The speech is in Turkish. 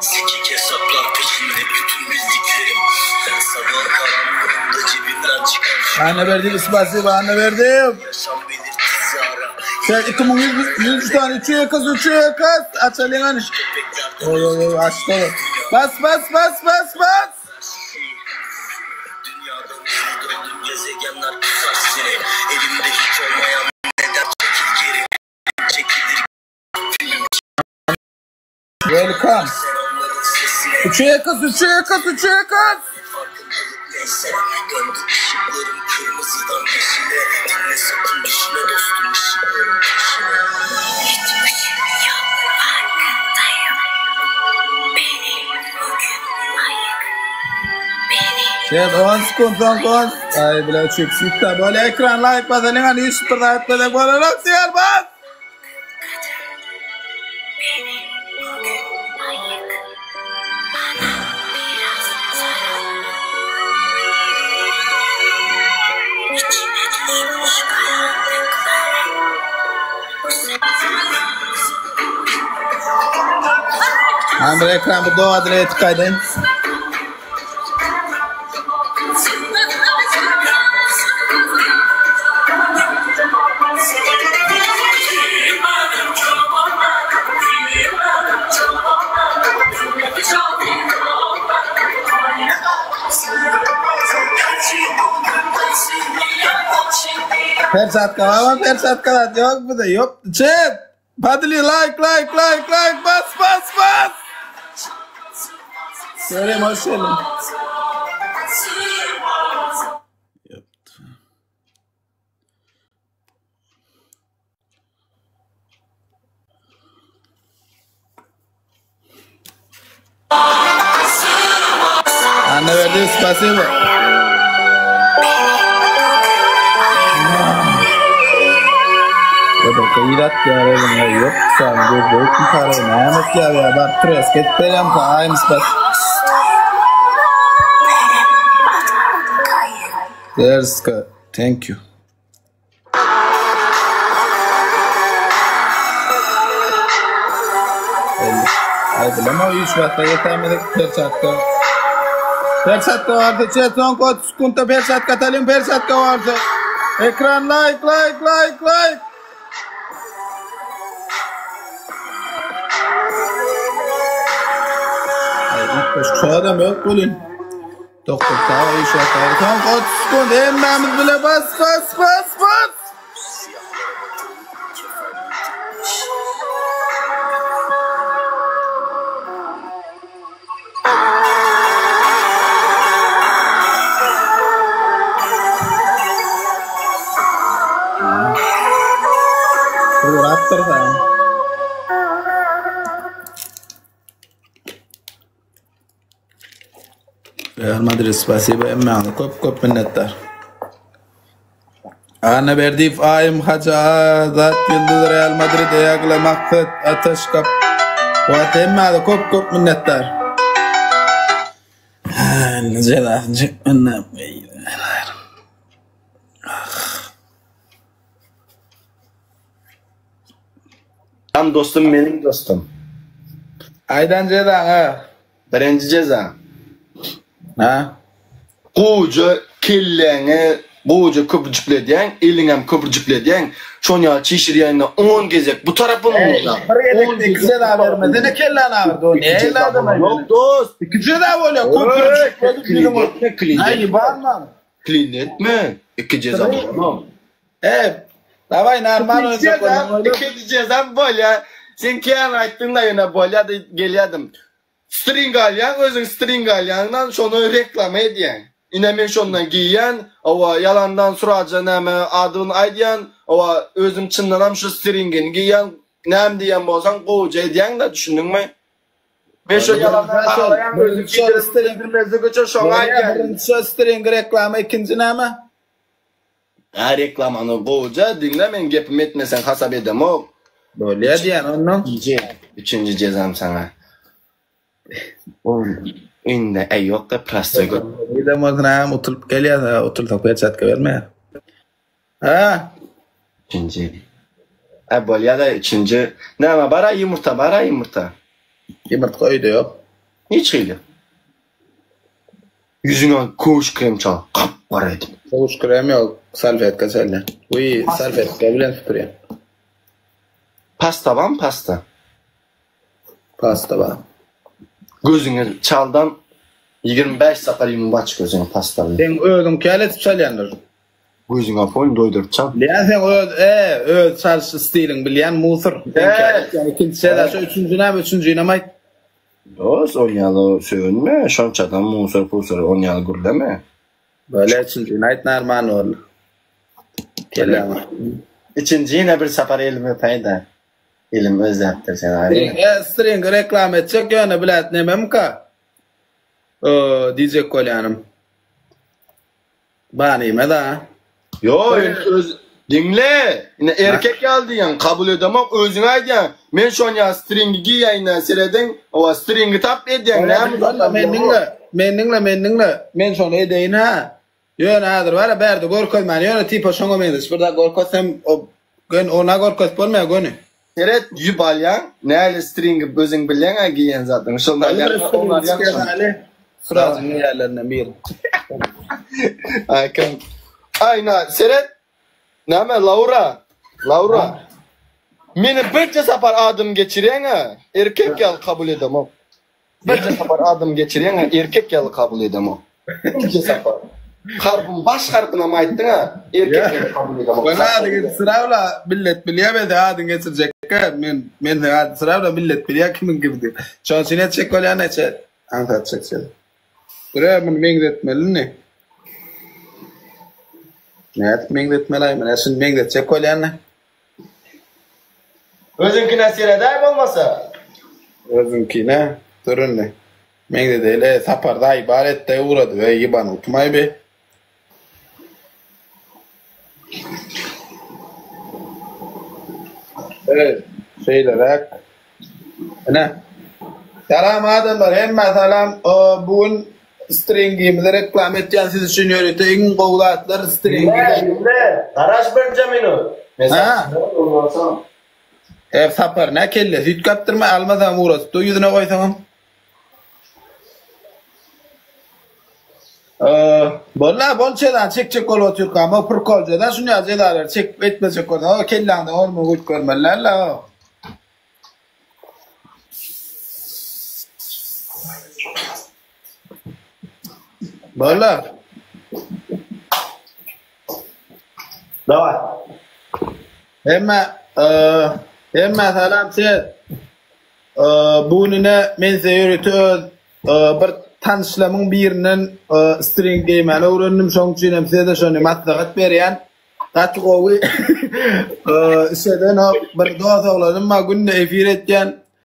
Sikik hesaplar peşinde bütün bildiklerim. Sabah karanlığında cebimden çıkan Anne verdim spasiba, anne verdim. yaşam belirtisi ara. Sen 2100 tane 3'e yakas açalım hani. Oy açtı. Bas. Dünyadan döndüm gezegenler tutar seni. Elimde hiç olmayan neden çekil geri. Çekilir Welcome. sen onların sesine. 3'e yakas. Farkındalık neyse. Döndü ışıklarım kırmızıdan yeşile. Dinle sakın düşme dostum ışıklarım peşine. Hiçbir şey yok farkındayım. Beni bugün ayık. Beni Şey 10 sekund. Ay bile çöksük de böyle ekran like basalım hani 100 pırda etmeden böyle noktayar bas. beni bugün ayık. Bana biraz sarıl. İçine düşmüş karanlıkları. Bu Amir ekran bu doğa adına tıkaydın. Persat kalan yok bu da yok. Chat. Badli like bas. Söyleyeyim hoş geldin. Anne verdi spasiba. Udah keirat ya orang yok sama gue kemarin amat ya bar terus kita pelam kain spas. There's good. Thank you. Ay bilama o iş vakti yetermedik Persat vardı. Chat son kod sıkıntı Persat katalım Persat vardı. Ekran like. Başka adam yok bulun. Doktor tağı iş yapar. Son kod sıkıntı emmemiz bile bas. Raptor falan. Real Madrid spasiba emmi kop minnettar. Ana Berdif ayım haca zat yıldız Real Madrid ayakla maksat ateş kap. Ve emmi kop minnettar. Neceler cıkmına beyler. Tam dostum benim dostum. Aydan cezan ha. Birinci ceza. Ha? Koca kelleni, koca köpürcüklediyen, elinem köpürcüklediyen, çonya çişiriyende 10 gezek bu tarafını mı? Bir ceza vermedi. Ne kelleni ağırdı o? Ne eyladı mı? Yok dost. İki ceza böyle köpürcükledik. Hayır bağırma. Clean etme. 2 ceza var. Davay normal olacak. İkinci cezam böyle. Sen kiyan açtın da yine böyle da geliyordum. String alyan, özün string alyandan şonu reklam ediyen. Yine men şondan giyen, ova yalandan suraca näme adını aydiyan, ova özüm çınlanam şu stringini giyen, näme diyen bolsan goja ediyen da düşündün mü? Ben şu yalandan ağlayan özüm stringini göçe şonu aydiyan. Birinci string reklamı ikinci näme? Ha reklamanı goja dinle men gepim etmesen hasap edem o. Böyle diyen onun. Üçüncü cezam sana. Inde yok da prastego. Bir de mazna oturup geliyor, oturup peçat verme. Ha? Üçüncü. Böyle ya da üçüncü. Ne ama bara yumurta. Yumurta koydu yok. Hiç hili. Yüzüne koğuş krem çal. Kap var edim. Koğuş krem yok. Salfetka selle. Uy salfetka bilen süpürüyor. Pasta var mı pasta? Pasta var. Gözüne çaldan 25 safar yumum aç gözüne pastanı. Sen ödün kelet çalyandır. Gözüne foyn doydur çal. Bilen sen öd çalış stilin bilen musur. Evet. Yani ikinci şeyler üçüncü namay. Dost onyalı söğünme. Şonçadan musur pusur onyalı gürleme. Böyle üçüncü nayt narman ol. Kelam. İkinci yine bir safar elime payda. Elim özlettir sen abi. String reklam edecek yöne bilet nemem ka. Diyecek kolyanım. Banime da. Yo dinle. Yine erkek geldi yani kabul edemem özüne aydan. Men şon ya stringi giyayına sereden o stringi tap edyen. Men şonu edeyin ha. Yöne adır var ya berdi gorkoz man. Yöne tipo şonu mendiş. Burada gorkoz hem ona gorkoz polmaya gönü. Seret yubalyan. Neyle stringi gözün bilen ha giyen zaten. Şunlar onlar yapsın. Frazın yerlerinden bir. Aynen. Seret. Neme Laura. Meni birce safar adım geçiren ha. Erkek gel kabul edemem. Birce safar adım geçiren ha. Erkek gel kabul edemem. Birce safar. Karbun baş karbına mı aittin ha? Erkek gel kabul edemem. Bana adı sıravla millet biliyor ve de adın geçirecek. Men de adı sıravla millet biliyor kimin gibi. Çoğusine çek kolyan eçer. Anlatacak şey. Buraya bunu mengdetmeli ne? Ne mengdetmeli mi? Şimdi mengdetecek kolyan ne? Özünkine seredayım olmasa? Özünkine durun ne? Mengdedeyle saparda ibaret de uğradı ve yiban utmay be. Evet, şeyler ne? Selam adamlar, hemen selam. Bugün stringimizi reklam edeceğiz siz için yönetin kovlatlar stringi. Ne? Araç Benjamin'i. Ha? Sapar ne kelle? Hiç kaptırma almadan uğraştı. Yüzüne koysam. Bolla bolçadan çek oluyor ama per kolcadan şunu yazıyorlar. Çek etmeyecek o. O kellanda olmuyor hiç görmeler la. Bolla. Давай. Emma salam sen. Bunune men seyirtö bir tanışlamın birinin string game'ini öğrendim şoň üçin hem size şonu maslahat berýän. Gaty gowy şeyden bir doğa oğlanım ma günde efir etken